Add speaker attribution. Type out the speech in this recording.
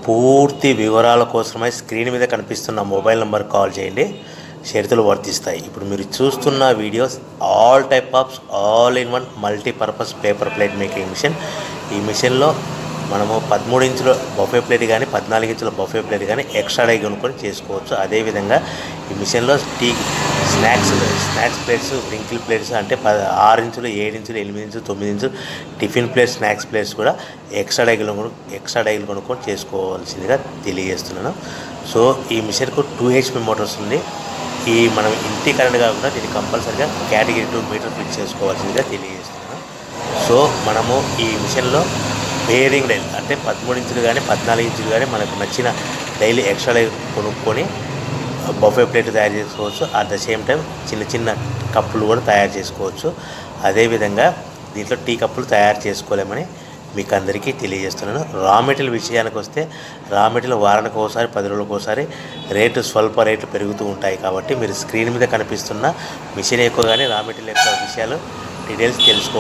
Speaker 1: పూర్తి వివరాల కోసమై స్క్రీన్ మీద కనిపిస్తున్న మొబైల్ నెంబర్ కాల్ చేయండి, షరతులు వర్తిస్తాయి. ఇప్పుడు మీరు చూస్తున్న videos all type of all in one multipurpose paper plate making machine. ఈ మిషన్లో మనము 13 ఇంచుల బఫే ప్లేట్ కానీ 14 ఇంచుల బఫే ప్లేట్ కానీ ఎక్స్ట్రా డై కొనుక్కొని చేసుకోవచ్చు. అదేవిధంగా ఈ మిషన్లో స్నాక్స్ ప్లేట్స్, రింకిల్ ప్లేట్స్ అంటే 6 ఇంచులు, 7 ఇంచులు, 8 ఇంచులు, 9 ఇంచులు టిఫిన్ ప్లేట్స్, స్నాక్స్ ప్లేట్స్ కూడా ఎక్స్ట్రా డైలు కొనుక్కొని చేసుకోవాల్సిందిగా తెలియజేస్తున్నాను. సో ఈ మిషన్కు 2 HP మోటార్స్ ఉంది. మనం ఇంటి కరెంట్ కాకుండా దీన్ని కంపల్సరీగా కేటగిరీ 2 మీటర్ ఫిట్ చేసుకోవాల్సిందిగా తెలియజేస్తున్నాను. సో మనము ఈ మిషన్లో బేరింగ్ డైల్ అంటే 13 ఇంచులు కానీ 14 ఇంచులు కానీ మనకు నచ్చిన డైలీ ఎక్స్ట్రా డై కొనుక్కొని బఫే ప్లేట్ తయారు చేసుకోవచ్చు. అట్ ద సేమ్ టైం చిన్న చిన్న కప్పులు కూడా తయారు చేసుకోవచ్చు. అదేవిధంగా దీంట్లో టీ కప్పులు తయారు చేసుకోలేమని మీకు అందరికీ తెలియజేస్తున్నాను. రా మెటీరియల్ విషయానికి వస్తే రా మెటీరియల్ వారానికి ఒకసారి 10 రోజులకు ఒకసారి స్వల్ప రేట్లు పెరుగుతూ ఉంటాయి. కాబట్టి మీరు స్క్రీన్ మీద కనిపిస్తున్న మిషన్ ఎక్కువ కానీ రా మెటీరియల్ యొక్క విషయాలు డీటెయిల్స్ తెలుసుకో